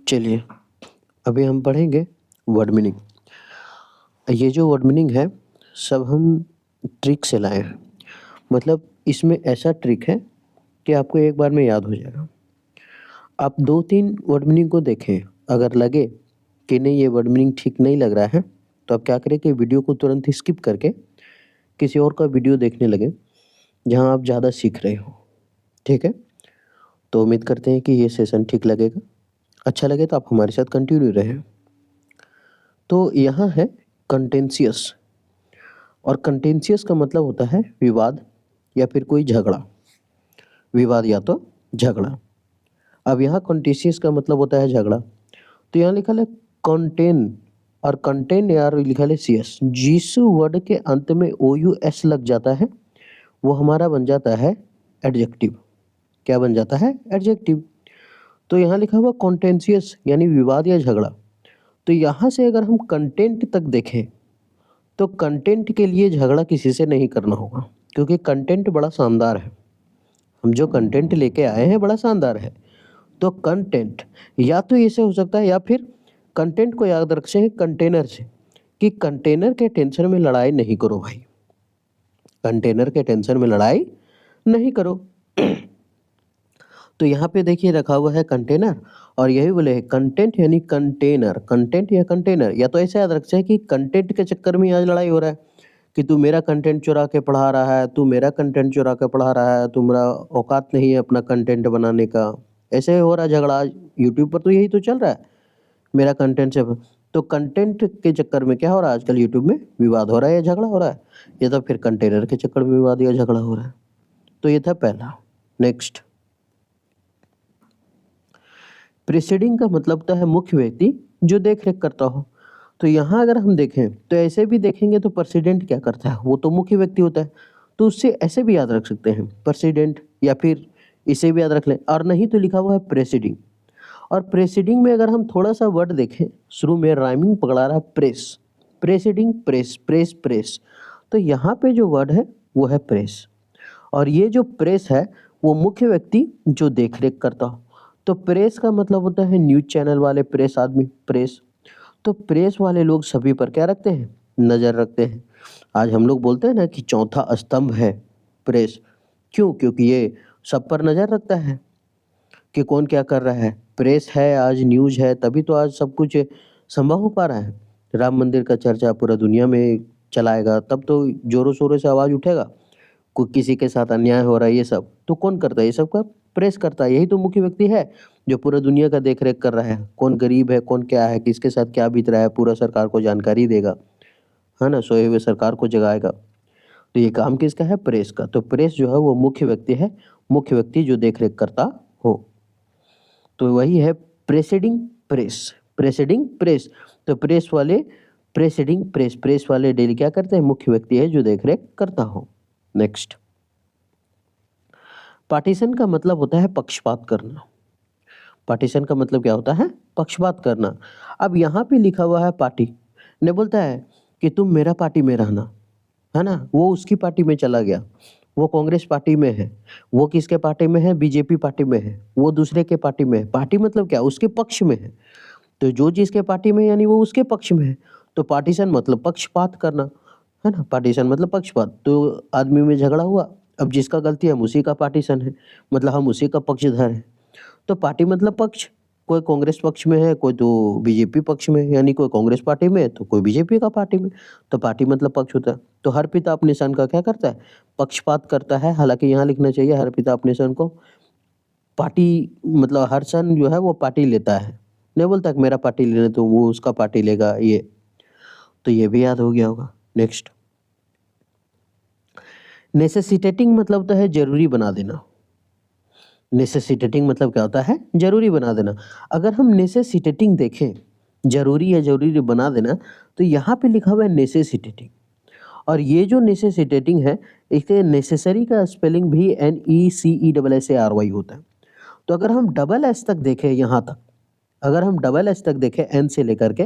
चलिए, अभी हम पढ़ेंगे वर्ड मीनिंग। ये जो वर्ड मीनिंग है, सब हम ट्रिक से लाए हैं। मतलब इसमें ऐसा ट्रिक है कि आपको एक बार में याद हो जाएगा। आप 2-3 वर्ड मीनिंग को देखें, अगर लगे कि नहीं ये वर्ड मीनिंग ठीक नहीं लग रहा है, तो आप क्या करें कि वीडियो को तुरंत ही स्किप करके किसी और का वीडियो देखने लगें, जहाँ आप ज़्यादा सीख रहे हो। ठीक है? तो उम्मीद करते हैं कि ये सेशन ठीक लगेगा। अच्छा लगे तो आप हमारे साथ कंटिन्यू रहें। तो यहाँ है कंटेंशियस, और कंटेंशियस का मतलब होता है विवाद या फिर कोई झगड़ा। विवाद या तो झगड़ा। अब यहाँ कंटेंशियस का मतलब होता है झगड़ा। तो यहाँ लिखा है कंटेन, और कंटेन यार लिखा है सीएस। जिस वर्ड के अंत में ओ यू एस लग जाता है वो हमारा बन जाता है एडजेक्टिव। क्या बन जाता है? एडजेक्टिव। तो यहाँ लिखा हुआ कॉन्टेंशियस यानी विवाद या झगड़ा। तो यहाँ से अगर हम कंटेंट तक देखें तो कंटेंट के लिए झगड़ा किसी से नहीं करना होगा, क्योंकि कंटेंट बड़ा शानदार है। हम जो कंटेंट लेके आए हैं बड़ा शानदार है। तो कंटेंट या तो ऐसे हो सकता है, या फिर कंटेंट को याद रखें हैं कंटेनर से, कि कंटेनर के टेंशन में लड़ाई नहीं करो भाई। कंटेनर के टेंशन में लड़ाई नहीं करो। तो यहाँ पे देखिए रखा हुआ है कंटेनर, और यही बोले कंटेंट यानी कंटेनर। कंटेंट या कंटेनर, या तो ऐसे याद रखते हैं कि कंटेंट के चक्कर में आज लड़ाई हो रहा है, कि तू मेरा कंटेंट चुरा के पढ़ा रहा है, तू मेरा कंटेंट चुरा के पढ़ा रहा है, तुम्हारा औकात नहीं है अपना कंटेंट बनाने का। ऐसे हो रहा है झगड़ा आज यूट्यूब पर, तो यही तो चल रहा है मेरा कंटेंट से। तो कंटेंट के चक्कर में क्या हो रहा है आजकल यूट्यूब में? विवाद हो रहा है या झगड़ा हो रहा है, या तो फिर कंटेनर के चक्कर में विवाद या झगड़ा हो रहा है। तो ये था पहला। नेक्स्ट, प्रीसीडिंग का मतलब होता है मुख्य व्यक्ति जो देख रेख करता हो। तो यहाँ अगर हम देखें तो ऐसे भी देखेंगे तो प्रेसिडेंट क्या करता है, वो तो मुख्य व्यक्ति होता है। तो उससे ऐसे भी याद रख सकते हैं प्रेसिडेंट, या फिर इसे भी याद रख लें, और नहीं तो लिखा हुआ है प्रेसिडिंग। और प्रेसिडिंग में अगर हम थोड़ा सा वर्ड देखें, शुरू में राइमिंग पकड़ा रहा है press. Presiding press, press press. तो यहाँ पे जो वर्ड है वो है प्रेस, और ये जो प्रेस है वो मुख्य व्यक्ति जो देख रेख करता हो। तो प्रेस का मतलब होता है न्यूज चैनल वाले, प्रेस आदमी, प्रेस। तो प्रेस वाले लोग सभी पर क्या रखते हैं? नज़र रखते हैं। आज हम लोग बोलते हैं ना कि चौथा स्तंभ है प्रेस। क्यों? क्योंकि ये सब पर नज़र रखता है कि कौन क्या कर रहा है। प्रेस है, आज न्यूज़ है, तभी तो आज सब कुछ संभव हो पा रहा है। राम मंदिर का चर्चा पूरा दुनिया में चलाएगा, तब तो जोरों शोरों से आवाज़ उठेगा। कोई किसी के साथ अन्याय हो रहा है, ये सब तो कौन करता है? ये सब का प्रेस करता है। यही तो मुख्य व्यक्ति है जो पूरा दुनिया का देख रेख कर रहा है। कौन गरीब है, कौन क्या है, किसके साथ क्या बीत रहा है, पूरा सरकार को जानकारी देगा, है ना? सोए हुए सरकार को जगाएगा। तो ये काम किसका है? प्रेस का। तो प्रेस जो है वो मुख्य व्यक्ति है, मुख्य व्यक्ति जो देख रेख करता हो। तो वही है प्रेसिडिंग प्रेस। Presiding press. तो प्रेस वाले, प्रेसिडिंग प्रेस, प्रेस वाले डेली क्या करते हैं? मुख्य व्यक्ति है जो देख रेख करता हो। नेक्स्ट, पार्टीशन का मतलब होता है पक्षपात करना। पार्टीशन का मतलब क्या होता है? पक्षपात करना। अब यहाँ पे लिखा हुआ है पार्टी, ने बोलता है कि तुम मेरा पार्टी में रहना, है ना? वो उसकी पार्टी में चला गया, वो कांग्रेस पार्टी में है, वो किसके पार्टी में है? बीजेपी पार्टी में है, वो दूसरे के पार्टी में है। पार्टी मतलब क्या? उसके पक्ष में है। तो जो जिसके पार्टी में यानी वो उसके पक्ष में है। तो पार्टीशन मतलब पक्षपात करना, है ना? पार्टीशन मतलब पक्षपात। तो आदमी में झगड़ा हुआ, अब जिसका गलती है हम उसी का पार्टीशन है, मतलब हम उसी का पक्षधर है। तो पार्टी मतलब पक्ष, कोई कांग्रेस पक्ष में है, कोई तो बीजेपी पक्ष में है, यानी कोई कांग्रेस पार्टी में है तो कोई बीजेपी का पार्टी में। तो पार्टी मतलब पक्ष होता है। तो हर पिता अपने सन का क्या करता है? पक्षपात करता है। हालांकि यहाँ लिखना चाहिए हर पिता अपने सन को पार्टी, मतलब हर सन जो है वो पार्टी लेता है, नहीं बोलता कि मेरा पार्टी लेने तो वो उसका पार्टी लेगा। ये तो ये भी याद हो गया होगा। नेक्स्ट, नेसेसिटेटिंग मतलब होता है जरूरी बना देना। नेसेसिटेटिंग मतलब क्या होता है? जरूरी बना देना। अगर हम नेसेसिटेटिंग देखें, जरूरी या जरूरी बना देना, तो यहाँ पे लिखा हुआ है नेसेसिटेटिंग। और ये जो नेसेसिटेटिंग है, इसे नेसेसरी का स्पेलिंग भी NECESSARY होता है। तो अगर हम डबल एस तक देखें, यहाँ तक अगर हम डबल एस तक देखें एन से लेकर के,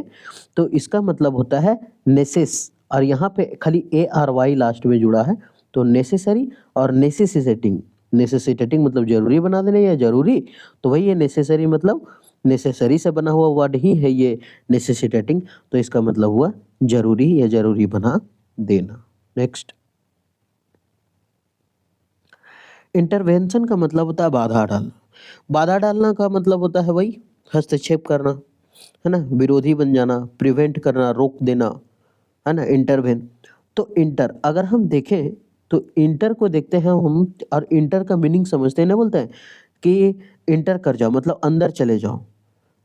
तो इसका मतलब होता है नेसेस, और यहाँ पे खाली ARY लास्ट में जुड़ा है। तो नेसेसरी और नेसेसिटेटिंग। नेसेसिटेटिंग मतलब जरूरी बना देना या जरूरी, तो वही है नेसेसरी मतलब नेसेसरी से बना हुआ वर्ड ही है ये नेसेसिटेटिंग, तो इसका मतलब हुआ जरूरी या जरूरी बना देना। नेक्स्ट, इंटरवेंशन का मतलब होता है बाधा डालना। बाधा डालना का मतलब होता है वही हस्तक्षेप करना, है ना, विरोधी बन जाना, प्रिवेंट करना, रोक देना, है ना, इंटरवेन। तो इंटर अगर हम देखें तो इंटर को देखते हैं हम, और इंटर का मीनिंग समझते हैं ना, बोलते हैं कि इंटर कर जाओ मतलब अंदर चले जाओ,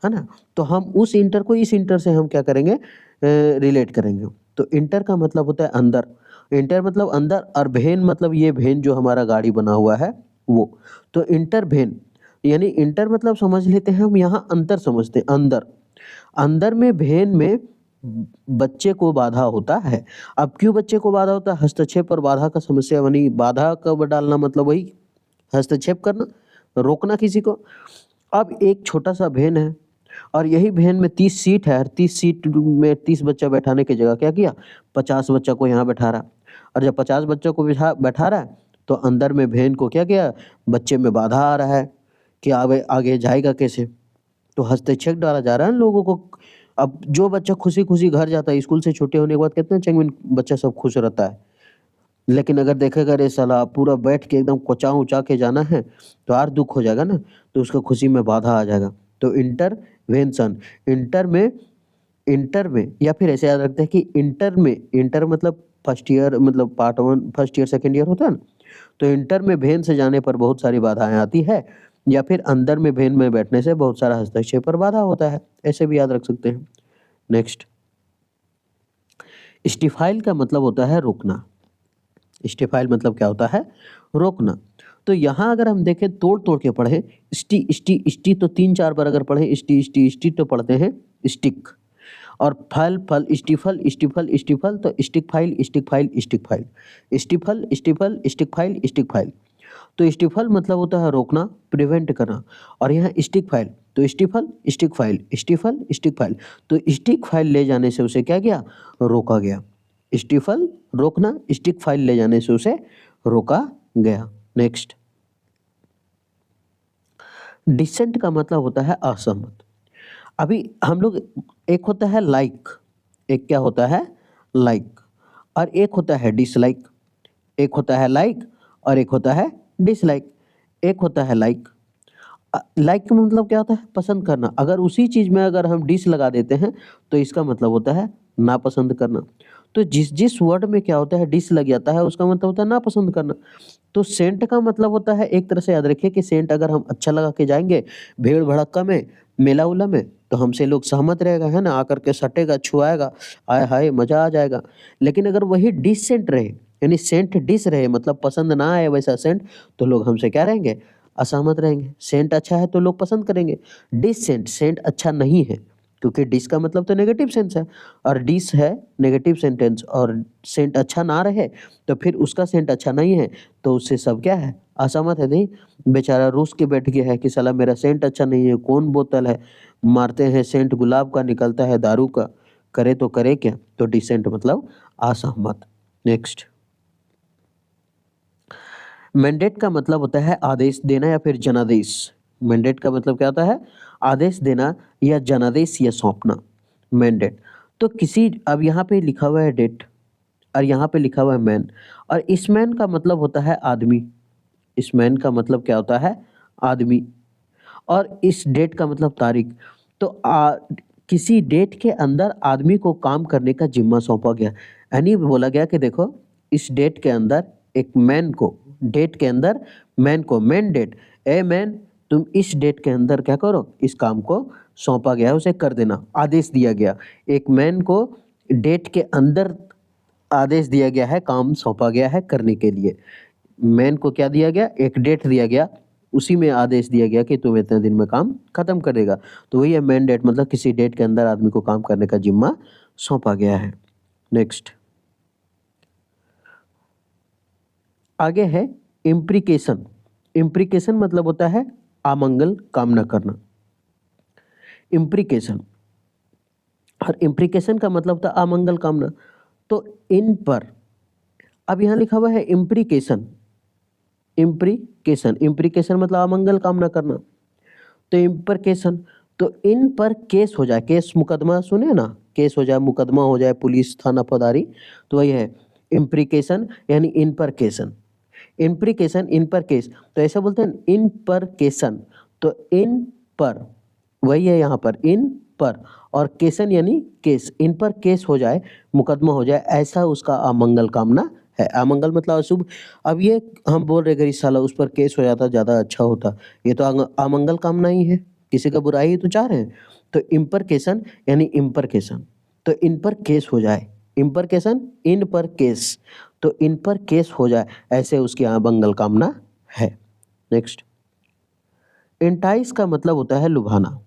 है ना। तो हम उस इंटर को इस इंटर से हम क्या करेंगे, रिलेट करेंगे। तो इंटर का मतलब होता है अंदर, इंटर मतलब अंदर, और भेन मतलब ये भेन जो हमारा गाड़ी बना हुआ है वो। तो इंटर भेन यानी इंटर मतलब समझ लेते हैं हम यहाँ अंतर समझते हैं, अंदर, अंदर में भेन में बच्चे को बाधा होता है। अब क्यों बच्चे को बाधा होता है, हस्तक्षेप और बाधा का समस्या बनी, बाधा कब डालना मतलब वही हस्तक्षेप करना, रोकना किसी को। अब एक छोटा सा भेन है और यही भेन में 30 सीट है, 30 सीट में 30 बच्चा बैठाने की जगह क्या किया, 50 बच्चा को यहाँ बैठा रहा। और जब 50 बच्चों को बैठा बैठा रहा है तो अंदर में भेन को क्या किया, बच्चे में बाधा आ रहा है कि आगे आगे जाएगा कैसे, तो हस्तक्षेप डाला जा रहा है लोगों को। अब जो बच्चा खुशी खुशी घर जाता है स्कूल से छुट्टी होने के बाद, कितना चैंगमिन बच्चा सब खुश रहता है। लेकिन अगर देखेगा रे साला पूरा बैठ के एकदम कोचा उचा के जाना है तो और दुख हो जाएगा ना, तो उसका खुशी में बाधा आ जाएगा। तो इंटरवेंशन, इंटर में, इंटर में, या फिर ऐसे याद रखते हैं कि इंटर में, इंटर मतलब फर्स्ट ईयर, मतलब part one first year second year होता है ना। तो इंटर में भेन से जाने पर बहुत सारी बाधाएं आती है, या फिर अंदर में भेन में बैठने से बहुत सारा हस्तक्षेप पर बाधा होता है, ऐसे भी याद रख सकते हैं। नेक्स्ट, स्टिफाइल का मतलब होता है रोकना। स्टिफाइल मतलब क्या होता है, रोकना। तो यहाँ अगर हम देखें तोड़ तोड़ के पढ़े, स्टी स्टी स्टी तो 3-4 बार अगर पढ़े, स्टी स्टी स्टी तो पढ़ते हैं स्टिक, और फल फल स्टिफल स्टिफल स्टिफल तो stick file stick file stick file, stifle stifle stick file stick file. तो स्टिफल मतलब होता है रोकना, प्रिवेंट करना, और यहाँ स्टिक फाइल तो stifle stick file stifle stick file, तो स्टिक फाइल ले जाने से उसे क्या गया, रोका गया। स्टिफल रोकना, स्टिक फाइल ले जाने से उसे रोका गया। नेक्स्ट, डिसेंट का मतलब होता है असहमत। अभी हम लोग, एक होता है लाइक, एक क्या होता है लाइक, और एक होता है डिसलाइक। एक होता है लाइक और एक होता है डिसलाइक। एक होता है लाइक, लाइक का मतलब क्या होता है, पसंद करना। अगर उसी चीज में अगर हम डिस लगा देते हैं तो इसका मतलब होता है नापसंद करना। तो जिस जिस वर्ड में क्या होता है डिस लग जाता है उसका मतलब होता है नापसंद करना। तो सेंट का मतलब होता है, एक तरह से याद रखिए कि सेंट अगर हम अच्छा लगा के जाएंगे भीड़ भड़क्का में, मेला उला में, तो हमसे लोग सहमत रहेगा, है ना, आकर के सटेगा, छुआएगा, आय हाय मजा आ जाएगा। लेकिन अगर वही डिस सेंट रहे, यानी सेंट डिस रहे, मतलब पसंद ना आए वैसा सेंट, तो लोग हमसे क्या रहेंगे, असहमत रहेंगे। सेंट अच्छा है तो लोग पसंद करेंगे, डिस सेंट, सेंट अच्छा नहीं है, क्योंकि डिस का मतलब तो नेगेटिव सेंस है, और डिस है नेगेटिव सेंटेंस, और सेंट अच्छा ना रहे तो फिर उसका सेंट अच्छा नहीं है, तो उससे सब क्या है, असहमत है। नहीं, बेचारा रूस के बैठ गया है कि साला मेरा सेंट अच्छा नहीं है, कौन बोतल है, मारते हैं सेंट गुलाब का निकलता है दारू का, करे तो करे क्या। तो डिसेंट मतलब असहमत। नेक्स्ट, मैंडेट का मतलब होता है आदेश देना या फिर जनादेश। मैंडेट का मतलब क्या होता है, आदेश देना या जनादेश या सौंपना, मैंडेट। तो किसी, अब यहाँ पे लिखा हुआ है डेट और यहाँ पे लिखा हुआ है मैन, और इस मैन का मतलब होता है आदमी, इस मैन का मतलब क्या होता है, आदमी, और इस डेट का मतलब तारीख। तो किसी डेट के अंदर आदमी को काम करने का जिम्मा सौंपा गया, यानी बोला गया कि देखो इस डेट के अंदर एक मैन को, डेट के अंदर मैन को, मैन डेट, ए मैन तुम इस डेट के अंदर क्या करो, इस काम को सौंपा गया है उसे कर देना, आदेश दिया गया। एक मैन को डेट के अंदर आदेश दिया गया है, काम सौंपा गया है करने के लिए। मैन को क्या दिया गया, एक डेट दिया गया, उसी में आदेश दिया गया कि तुम इतने दिन में काम खत्म करेगा। तो वही है मैन डेट, मतलब किसी डेट के अंदर आदमी को काम करने का जिम्मा सौंपा गया है। नेक्स्ट, आगे है इम्प्रिकेशन। इम्प्रिकेशन मतलब होता है अमंगल कामना करना, इम्प्रिकेशन, और इम्प्रिकेशन का मतलब होता है अमंगल कामना। तो इन पर, अब यहाँ लिखा हुआ है इम्प्रिकेशन, इम्प्रिकेशन, इम्प्रिकेशन मतलब अमंगल कामना करना। तो इम्प्रिकेशन, तो इन पर केस हो जाए, केस मुकदमा सुने ना, केस हो जाए, मुकदमा हो जाए, पुलिस थाना फौजदारी, तो वही है इम्प्रिकेशन यानी इन पर केसन। इम्प्रिकेशन इन पर केस, तो ऐसा बोलते हैं इन पर केसन, तो इन पर वही है यहाँ पर इन पर, और केसन यानी केस, इन पर केस हो जाए, मुकदमा हो जाए, ऐसा उसका अमंगल कामना है। अमंगल मतलब अशुभ। अब ये हम बोल रहे गरीब साला उस पर केस हो जाता ज़्यादा अच्छा होता, ये तो अमंगल कामना ही है, किसी का बुराई ही तो चाह रहे हैं। तो इम्परकेशन यानी इम्परकेशन, तो इन पर केस हो जाए, इम्परकेशन इन पर केस, तो इन पर केस हो जाए, ऐसे उसकी अमंगल कामना है। नेक्स्ट, एंटाइस का मतलब होता है लुभाना।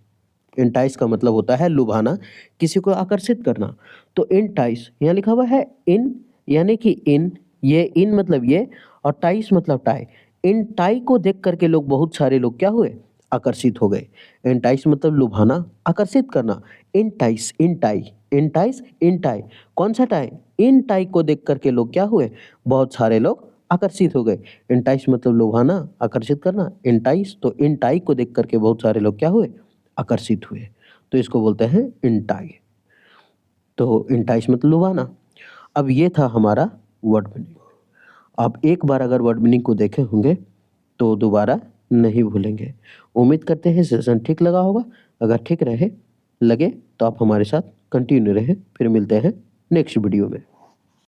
एंटाइस का मतलब होता है लुभाना, किसी को आकर्षित करना। तो एंटाइस यहाँ लिखा हुआ है इन, यानी कि इन, ये इन मतलब ये, और टाइस मतलब टाई। इन टाई को देख करके लोग, बहुत सारे लोग क्या हुए, आकर्षित हो गए। एंटाइस मतलब लुभाना, आकर्षित करना। इंटाइस, इन टाई, इंटाइस, इन टाई, कौन सा टाई, इन टाई को देख करके लोग क्या हुए, बहुत सारे लोग आकर्षित हो गए। इंटाइस मतलब लुभाना, आकर्षित करना। इंटाइस, तो इन टाई को देख करके बहुत सारे लोग क्या हुए, आकर्षित हुए, तो इसको बोलते हैं इंटाई। तो इंटाइस मतलब लुभाना। अब ये था हमारा वर्ड मीनिंग। आप एक बार अगर वर्ड मीनिंग को देखे होंगे तो दोबारा नहीं भूलेंगे। उम्मीद करते हैं सेशन ठीक लगा होगा। अगर ठीक लगे तो आप हमारे साथ कंटिन्यू रहे। फिर मिलते हैं नेक्स्ट वीडियो में।